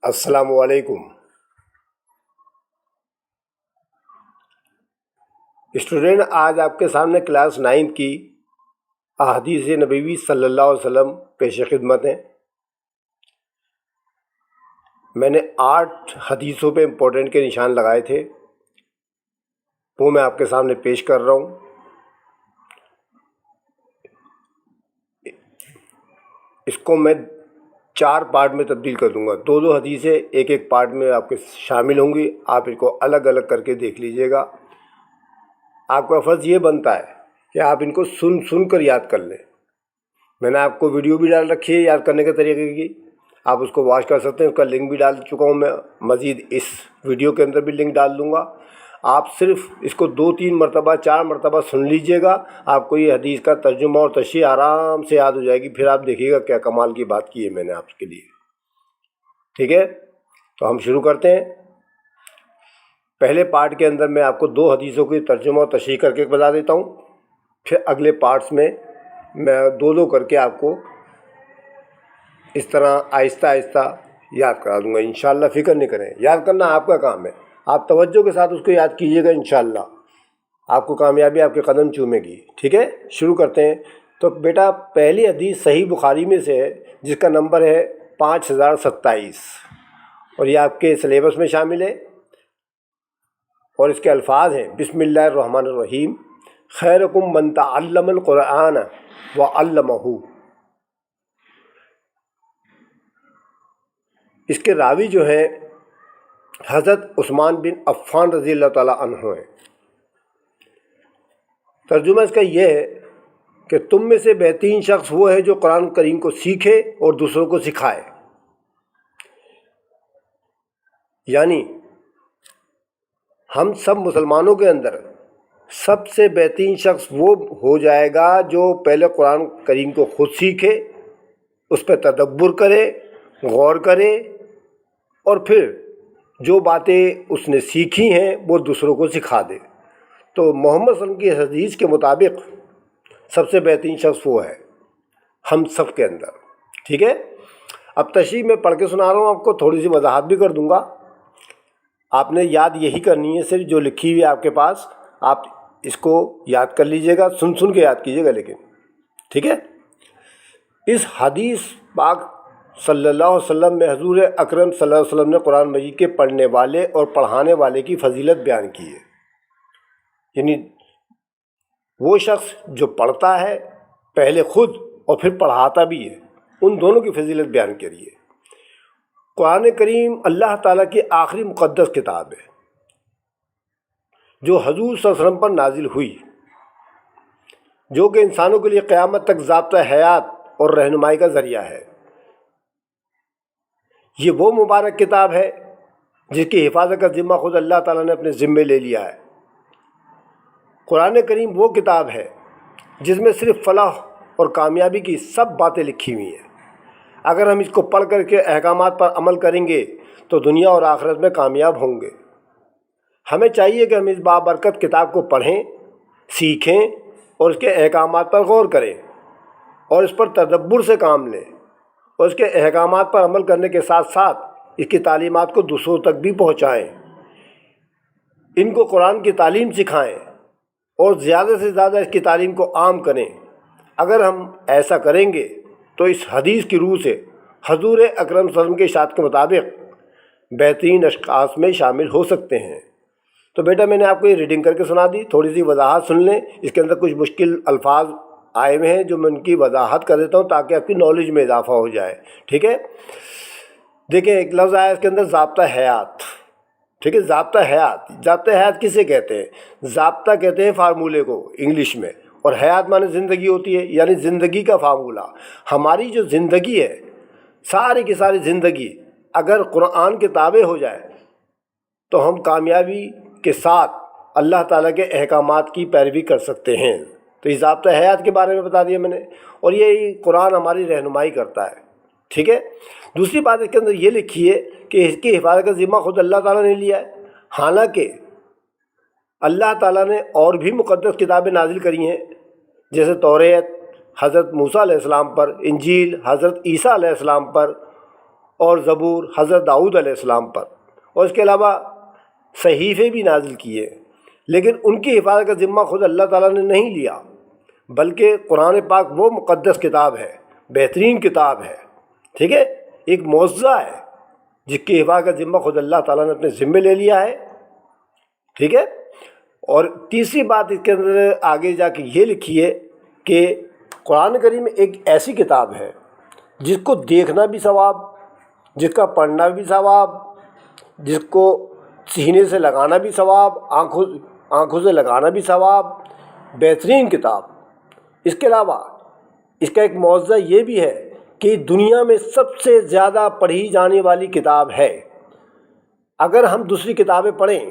السلام علیکم اسٹوڈنٹ، آج آپ کے سامنے کلاس 9 کی احادیث نبوی صلی اللہ علیہ وسلم پیش خدمت ہیں۔ میں نے 8 حدیثوں پہ امپورٹنٹ کے نشان لگائے تھے، وہ میں آپ کے سامنے پیش کر رہا ہوں۔ اس کو میں 4 پارٹ میں تبدیل کر دوں گا، 2 حدیثیں ایک پارٹ میں آپ کے شامل ہوں گی۔ آپ ان کو الگ الگ کر کے دیکھ لیجئے گا۔ آپ کا فرض یہ بنتا ہے کہ آپ ان کو سن کر یاد کر لیں۔ میں نے آپ کو ویڈیو بھی ڈال رکھی ہے یاد کرنے کے طریقے کی، آپ اس کو واچ کر سکتے ہیں۔ اس کا لنک بھی ڈال چکا ہوں میں، مزید اس ویڈیو کے اندر بھی لنک ڈال دوں گا۔ آپ صرف اس کو 2-3 مرتبہ 4 مرتبہ سن لیجئے گا، آپ کو یہ حدیث کا ترجمہ اور تشریح آرام سے یاد ہو جائے گی۔ پھر آپ دیکھیے گا کیا کمال کی بات کی ہے میں نے آپ کے لیے۔ ٹھیک ہے، تو ہم شروع کرتے ہیں۔ پہلے پارٹ کے اندر میں آپ کو 2 حدیثوں کی ترجمہ اور تشریح کر کے بتا دیتا ہوں، پھر اگلے پارٹس میں 2 کر کے آپ کو اس طرح آہستہ آہستہ یاد کرا دوں گا انشاءاللہ۔ فکر نہیں کریں، یاد کرنا آپ کا کام ہے، آپ توجہ کے ساتھ اس کو یاد کیجئے گا، انشاءاللہ آپ کو کامیابی آپ کے قدم چومے گی۔ ٹھیک ہے، شروع کرتے ہیں۔ تو بیٹا پہلی حدیث صحیح بخاری میں سے ہے، جس کا نمبر ہے 5027، اور یہ آپ کے سلیبس میں شامل ہے، اور اس کے الفاظ ہیں: بسم اللہ الرحمن الرحیم، خیرکم من تعلم القرآن وعلمہ۔ اس کے راوی جو ہیں حضرت عثمان بن عفان رضی اللہ تعالیٰ عنہ ہیں۔ ترجمہ اس کا یہ ہے کہ تم میں سے بہترین شخص وہ ہے جو قرآن کریم کو سیکھے اور دوسروں کو سکھائے۔ یعنی ہم سب مسلمانوں کے اندر سب سے بہترین شخص وہ ہو جائے گا جو پہلے قرآن کریم کو خود سیکھے، اس پہ تدبر کرے، غور کرے، اور پھر جو باتیں اس نے سیکھی ہیں وہ دوسروں کو سکھا دے۔ تو محمد صلی اللہ علیہ وسلم کی حدیث کے مطابق سب سے بہترین شخص وہ ہے ہم سب کے اندر۔ ٹھیک ہے، اب تشریح میں پڑھ کے سنا رہا ہوں، آپ کو تھوڑی سی وضاحت بھی کر دوں گا۔ آپ نے یاد یہی کرنی ہے، صرف جو لکھی ہوئی ہے آپ کے پاس، آپ اس کو یاد کر لیجئے گا، سن کے یاد کیجئے گا لیکن۔ ٹھیک ہے، اس حدیث پاک صلی اللہ علیہ وسلم میں حضور اکرم صلی اللہ علیہ وسلم نے قرآن مجید کے پڑھنے والے اور پڑھانے والے کی فضیلت بیان کی ہے۔ یعنی وہ شخص جو پڑھتا ہے پہلے خود اور پھر پڑھاتا بھی ہے، ان دونوں کی فضیلت بیان کری ہے۔ قرآن کریم اللہ تعالیٰ کی آخری مقدس کتاب ہے، جو حضور صلی اللہ علیہ وسلم پر نازل ہوئی، جو کہ انسانوں کے لیے قیامت تک ضابطہ حیات اور رہنمائی کا ذریعہ ہے۔ یہ وہ مبارک کتاب ہے جس کی حفاظت کا ذمہ خود اللہ تعالیٰ نے اپنے ذمے لے لیا ہے۔ قرآن کریم وہ کتاب ہے جس میں صرف فلاح اور کامیابی کی سب باتیں لکھی ہوئی ہیں۔ اگر ہم اس کو پڑھ کر کے احکامات پر عمل کریں گے تو دنیا اور آخرت میں کامیاب ہوں گے۔ ہمیں چاہیے کہ ہم اس بابرکت کتاب کو پڑھیں، سیکھیں اور اس کے احکامات پر غور کریں، اور اس پر تدبر سے کام لیں، اور اس کے احکامات پر عمل کرنے کے ساتھ ساتھ اس کی تعلیمات کو دوسروں تک بھی پہنچائیں، ان کو قرآن کی تعلیم سکھائیں اور زیادہ سے زیادہ اس کی تعلیم کو عام کریں۔ اگر ہم ایسا کریں گے تو اس حدیث کی روح سے حضور اکرم صلی اللہ علیہ وسلم کے ارشاد کے مطابق بہترین اشخاص میں شامل ہو سکتے ہیں۔ تو بیٹا میں نے آپ کو یہ ریڈنگ کر کے سنا دی، تھوڑی سی وضاحت سن لیں۔ اس کے اندر کچھ مشکل الفاظ آئے ہوئے ہیں جو میں ان کی وضاحت کر دیتا ہوں تاکہ آپ کی نالج میں اضافہ ہو جائے۔ ٹھیک ہے، دیکھیں ایک لفظ آیا اس کے اندر، ضابطہ حیات۔ ٹھیک ہے، ضابطہ حیات، ضابطہ حیات کسے کہتے ہیں؟ ضابطہ کہتے ہیں فارمولے کو انگلش میں، اور حیات معنی زندگی ہوتی ہے، یعنی زندگی کا فارمولہ۔ ہماری جو زندگی ہے، ساری کی ساری زندگی اگر قرآن کے تابع ہو جائے تو ہم کامیابی کے ساتھ اللہ تعالیٰ کے احکامات کی پیروی کر سکتے ہیں۔ تو یہ ضابطہ حیات کے بارے میں بتا دیا میں نے، اور یہ قرآن ہماری رہنمائی کرتا ہے۔ ٹھیک ہے، دوسری بات اس کے اندر یہ لکھی ہے کہ اس کی حفاظت کا ذمہ خود اللہ تعالیٰ نے لیا ہے، حالانکہ اللہ تعالیٰ نے اور بھی مقدس کتابیں نازل کری ہیں، جیسے توریت حضرت موسیٰ علیہ السلام پر، انجیل حضرت عیسیٰ علیہ السلام پر، اور زبور حضرت داؤد علیہ السلام پر، اور اس کے علاوہ صحیفے بھی نازل کیے، لیکن ان کی حفاظت کا ذمہ خود اللہ تعالیٰ نے نہیں لیا، بلکہ قرآن پاک وہ مقدس کتاب ہے، بہترین کتاب ہے، ٹھیک ہے، ایک معجزہ ہے جس کی حفاظت کا ذمہ خود اللہ تعالیٰ نے اپنے ذمے لے لیا ہے، ٹھیک ہے۔ اور تیسری بات اس کے اندر آگے جا کے یہ لکھی ہے کہ قرآن کریم ایک ایسی کتاب ہے جس کو دیکھنا بھی ثواب، جس کا پڑھنا بھی ثواب، جس کو سینے سے لگانا بھی ثواب، آنکھوں سے لگانا بھی ثواب، بہترین کتاب۔ اس کے علاوہ اس کا ایک معجزہ یہ بھی ہے کہ دنیا میں سب سے زیادہ پڑھی جانے والی کتاب ہے۔ اگر ہم دوسری کتابیں پڑھیں،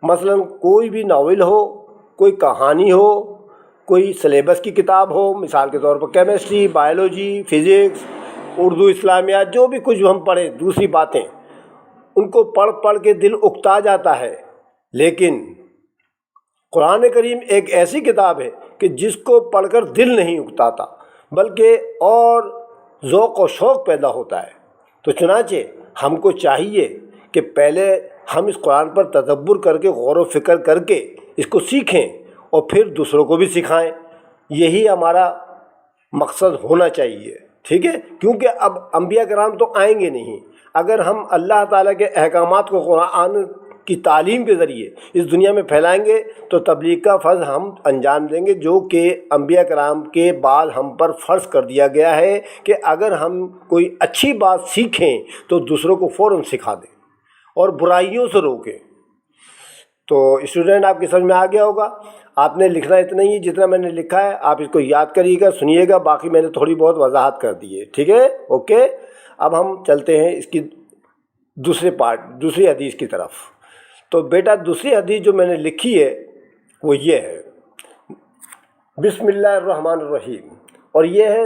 مثلا کوئی بھی ناول ہو، کوئی کہانی ہو، کوئی سلیبس کی کتاب ہو، مثال کے طور پر کیمسٹری، بائیولوجی، فزکس، اردو، اسلامیات، جو بھی کچھ ہم پڑھیں دوسری باتیں، ان کو پڑھ پڑھ کے دل اکتا جاتا ہے، لیکن قرآن کریم ایک ایسی کتاب ہے کہ جس کو پڑھ کر دل نہیں اکتاتا، بلکہ اور ذوق و شوق پیدا ہوتا ہے۔ تو چنانچہ ہم کو چاہیے کہ پہلے ہم اس قرآن پر تدبر کر کے، غور و فکر کر کے اس کو سیکھیں اور پھر دوسروں کو بھی سکھائیں۔ یہی ہمارا مقصد ہونا چاہیے، ٹھیک ہے، کیونکہ اب انبیاء کرام تو آئیں گے نہیں۔ اگر ہم اللہ تعالیٰ کے احکامات کو قرآن کی تعلیم کے ذریعے اس دنیا میں پھیلائیں گے تو تبلیغ کا فرض ہم انجام دیں گے، جو کہ انبیاء کرام کے بعد ہم پر فرض کر دیا گیا ہے کہ اگر ہم کوئی اچھی بات سیکھیں تو دوسروں کو فوراً سکھا دیں اور برائیوں سے روکیں۔ تو اسٹوڈنٹ آپ کی سمجھ میں آ گیا ہوگا۔ آپ نے لکھنا اتنا ہی جتنا میں نے لکھا ہے، آپ اس کو یاد کریے گا، سنیے گا، باقی میں نے تھوڑی بہت وضاحت کر دی ہے، ٹھیک ہے، اوکے۔ اب ہم چلتے ہیں اس کی دوسری حدیث کی طرف۔ تو بیٹا دوسری حدیث جو میں نے لکھی ہے وہ یہ ہے، بسم اللہ الرحمن الرحیم، اور یہ ہے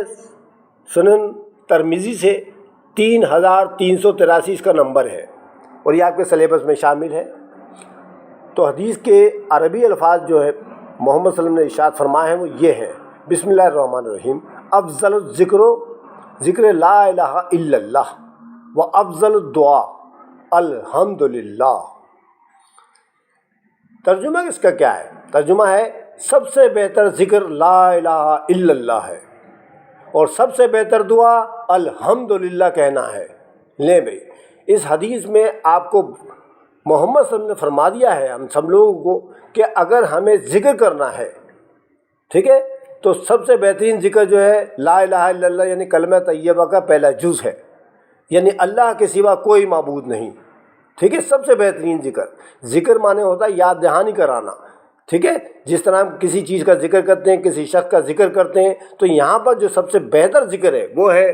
سنن ترمذی سے 3383 اس کا نمبر ہے، اور یہ آپ کے سلیبس میں شامل ہے۔ تو حدیث کے عربی الفاظ جو ہے محمد صلی اللہ علیہ وسلم نے ارشاد فرمائے ہیں وہ یہ ہیں، بسم اللہ الرحمن الرحیم، افضل الذکر ذکر لا الہ الا اللہ و افضل الدعاء الحمدللہ۔ ترجمہ اس کا کیا ہے؟ ترجمہ ہے سب سے بہتر ذکر لا الہ الا اللہ ہے اور سب سے بہتر دعا الحمدللہ کہنا ہے۔ لیں بھائی، اس حدیث میں آپ کو محمد صلی اللہ علیہ وسلم نے فرما دیا ہے ہم سب لوگوں کو کہ اگر ہمیں ذکر کرنا ہے، ٹھیک ہے، تو سب سے بہترین ذکر جو ہے لا الہ الا اللہ یعنی کلمہ طیبہ کا پہلا جز ہے، یعنی اللہ کے سوا کوئی معبود نہیں، ٹھیک ہے، سب سے بہترین ذکر معنی ہوتا ہے یاد دہانی کرانا، ٹھیک ہے، جس طرح ہم کسی چیز کا ذکر کرتے ہیں، کسی شخص کا ذکر کرتے ہیں، تو یہاں پر جو سب سے بہتر ذکر ہے وہ ہے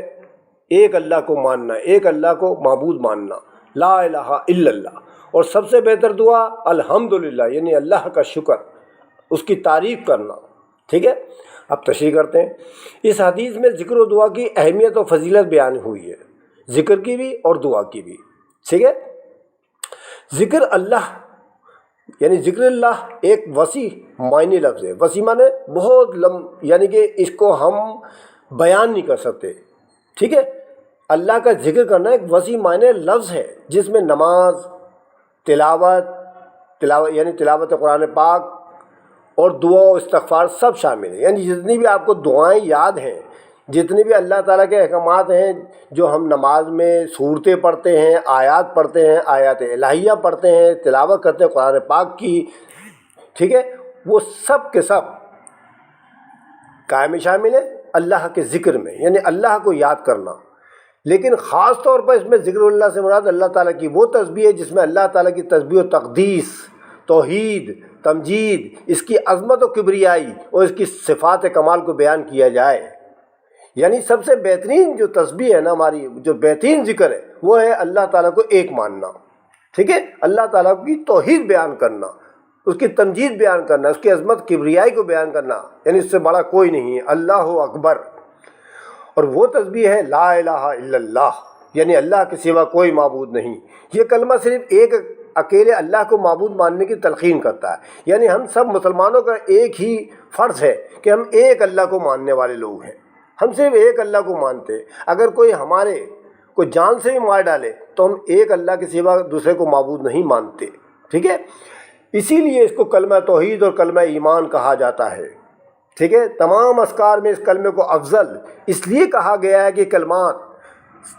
ایک اللہ کو ماننا، ایک اللہ کو معبود ماننا، لا الہ الا اللہ، اور سب سے بہتر دعا الحمدللہ یعنی اللہ کا شکر، اس کی تعریف کرنا، ٹھیک ہے۔ اب تشریح کرتے ہیں۔ اس حدیث میں ذکر و دعا کی اہمیت و فضیلت بیان ہوئی ہے، ذکر کی بھی اور دعا کی بھی، ٹھیک ہے۔ ذکر اللہ یعنی ذکر اللہ ایک وسیع معنی لفظ ہے، وسیع معنی بہت یعنی کہ اس کو ہم بیان نہیں کر سکتے، ٹھیک ہے۔ اللہ کا ذکر کرنا ایک وسیع معنی لفظ ہے جس میں نماز، تلاوت یعنی تلاوت قرآن پاک اور دعا و استغفار سب شامل ہیں، یعنی جتنی بھی آپ کو دعائیں یاد ہیں، جتنی بھی اللہ تعالیٰ کے احکامات ہیں جو ہم نماز میں صورتیں پڑھتے ہیں، آیات پڑھتے ہیں، آیات الہیہ پڑھتے ہیں، تلاوت کرتے ہیں قرآن پاک کی، ٹھیک ہے، وہ سب کے سب قائم شامل ہے اللہ کے ذکر میں، یعنی اللہ کو یاد کرنا۔ لیکن خاص طور پر اس میں ذکر اللہ سے مراد اللہ تعالیٰ کی وہ تسبیح ہے جس میں اللہ تعالیٰ کی تسبیح و تقدیس، توحید، تمجید، اس کی عظمت و کبریائی اور اس کی صفات کمال کو بیان کیا جائے۔ یعنی سب سے بہترین جو تسبیح ہے نا، ہماری جو بہترین ذکر ہے وہ ہے اللہ تعالیٰ کو ایک ماننا، ٹھیک ہے، اللہ تعالیٰ کی توحید بیان کرنا، اس کی تمجید بیان کرنا، اس کی عظمت کبریائی کو بیان کرنا، یعنی اس سے بڑا کوئی نہیں ہے، اللہ اکبر۔ اور وہ تسبیح ہے لا الہ الا اللہ یعنی اللہ کے سوا کوئی معبود نہیں۔ یہ کلمہ صرف ایک اکیلے اللہ کو معبود ماننے کی تلقین کرتا ہے، یعنی ہم سب مسلمانوں کا ایک ہی فرض ہے کہ ہم ایک اللہ کو ماننے والے لوگ ہیں، ہم صرف ایک اللہ کو مانتے ہیں۔ اگر کوئی جان سے بھی مار ڈالے تو ہم ایک اللہ کے سوا دوسرے کو معبود نہیں مانتے، ٹھیک ہے؟ اسی لیے اس کو کلمہ توحید اور کلمہ ایمان کہا جاتا ہے، ٹھیک ہے؟ تمام اذکار میں اس کلمے کو افضل اس لیے کہا گیا ہے کہ کلمات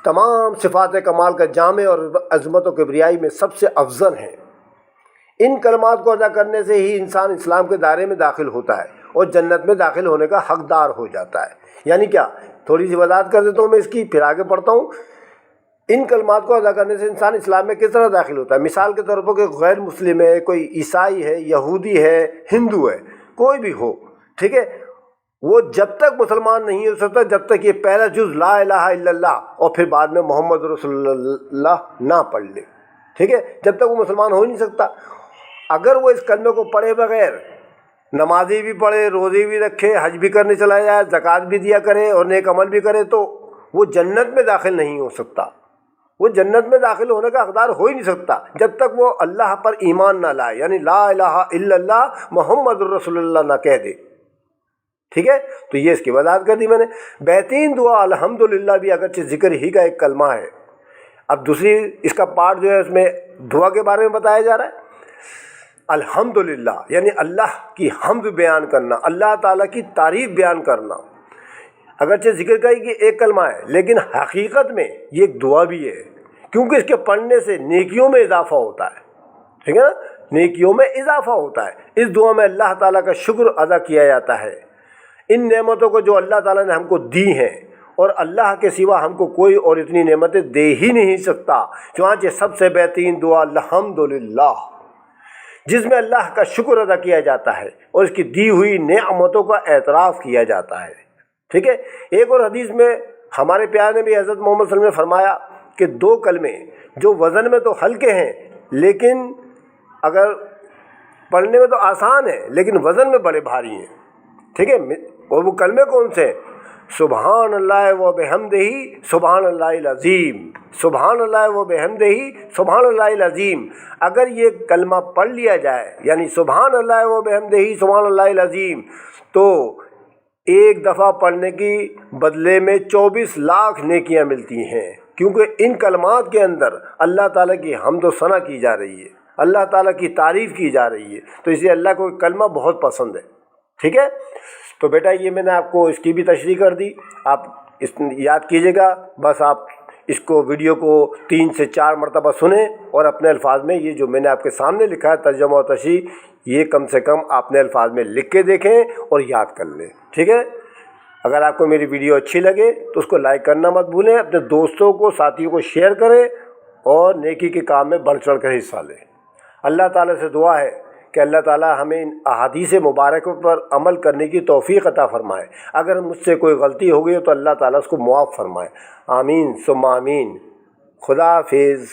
تمام صفات کمال کا جامع اور عظمت و کبریائی میں سب سے افضل ہیں۔ ان کلمات کو ادا کرنے سے ہی انسان اسلام کے دائرے میں داخل ہوتا ہے اور جنت میں داخل ہونے کا حقدار ہو جاتا ہے۔ یعنی کیا، تھوڑی سی وضاحت کر دیتا ہوں میں اس کی، پھر آگے پڑھتا ہوں۔ ان کلمات کو ادا کرنے سے انسان اسلام میں کس طرح داخل ہوتا ہے؟ مثال کے طور پر کوئی غیر مسلم ہے، کوئی عیسائی ہے، یہودی ہے، ہندو ہے، کوئی بھی ہو، ٹھیک ہے؟ وہ جب تک مسلمان نہیں ہو سکتا جب تک یہ پہلا جز لا الہ الا اللہ اور پھر بعد میں محمد رسول اللہ نہ پڑھ لے، ٹھیک ہے؟ جب تک وہ مسلمان ہو ہی نہیں سکتا۔ اگر وہ اس کلمے کو پڑھے بغیر نمازی بھی پڑھے، روزے بھی رکھے، حج بھی کرنے چلا جائے، زکوٰۃ بھی دیا کرے اور نیک عمل بھی کرے تو وہ جنت میں داخل نہیں ہو سکتا۔ وہ جنت میں داخل ہونے کا حقدار ہو ہی نہیں سکتا جب تک وہ اللہ پر ایمان نہ لائے، یعنی لا الہ الا اللہ محمد رسول اللہ نہ کہہ دے، ٹھیک ہے؟ تو یہ اس کی وضاحت کر دی میں نے۔ بہترین دعا الحمدللہ بھی اگرچہ ذکر ہی کا ایک کلمہ ہے۔ اب دوسری اس کا پارٹ جو ہے اس میں دعا کے بارے میں بتایا جا رہا ہے۔ الحمدللہ یعنی اللہ کی حمد بیان کرنا، اللہ تعالیٰ کی تعریف بیان کرنا۔ اگرچہ ذکر کا ہی کہ ایک کلمہ ہے لیکن حقیقت میں یہ ایک دعا بھی ہے، کیونکہ اس کے پڑھنے سے نیکیوں میں اضافہ ہوتا ہے، ٹھیک ہے نا؟ نیکیوں میں اضافہ ہوتا ہے۔ اس دعا میں اللہ تعالیٰ کا شکر ادا کیا جاتا ہے ان نعمتوں کو جو اللہ تعالیٰ نے ہم کو دی ہیں، اور اللہ کے سوا ہم کو کوئی اور اتنی نعمتیں دے ہی نہیں سکتا۔ چنانچہ سب سے بہترین دعا الحمدللہ، جس میں اللہ کا شکر ادا کیا جاتا ہے اور اس کی دی ہوئی نعمتوں کا اعتراف کیا جاتا ہے، ٹھیک ہے؟ ایک اور حدیث میں ہمارے پیارے نبی حضرت محمد صلی اللہ علیہ وسلم نے فرمایا کہ دو کلمے جو وزن میں تو ہلکے ہیں لیکن اگر پڑھنے میں تو آسان ہے لیکن وزن میں بڑے بھاری ہیں، ٹھیک ہے؟ اور وہ کلمے کون سے ہیں؟ سبحان اللہ و بحمدہ سبحان اللہ العظیم، سبحان اللہ و بحمدہ سبحان اللہ العظیم۔ اگر یہ کلمہ پڑھ لیا جائے یعنی سبحان اللہ و بحمدہ سبحان اللہ العظیم، تو ایک دفعہ پڑھنے کی بدلے میں 24 لاکھ نیکیاں ملتی ہیں، کیونکہ ان کلمات کے اندر اللہ تعالیٰ کی حمد و ثنا کی جا رہی ہے، اللہ تعالیٰ کی تعریف کی جا رہی ہے، تو اس لیے اللہ کو کلمہ بہت پسند ہے، ٹھیک ہے؟ تو بیٹا یہ میں نے آپ کو اس کی بھی تشریح کر دی، آپ اس یاد کیجئے گا، بس آپ اس کو ویڈیو کو 3 سے 4 مرتبہ سنیں اور اپنے الفاظ میں یہ جو میں نے آپ کے سامنے لکھا ہے ترجمہ و تشریح، یہ کم سے کم اپنے الفاظ میں لکھ کے دیکھیں اور یاد کر لیں، ٹھیک ہے؟ اگر آپ کو میری ویڈیو اچھی لگے تو اس کو لائک کرنا مت بھولیں، اپنے دوستوں کو، ساتھیوں کو شیئر کریں اور نیکی کے کام میں بڑھ چڑھ کر حصہ لیں۔ اللہ تعالیٰ سے دعا ہے کہ اللہ تعالیٰ ہمیں ان احادیث مبارکوں پر عمل کرنے کی توفیق عطا فرمائے۔ اگر مجھ سے کوئی غلطی ہو گئی تو اللہ تعالیٰ اس کو معاف فرمائے، آمین ثم آمین۔ خدا حافظ۔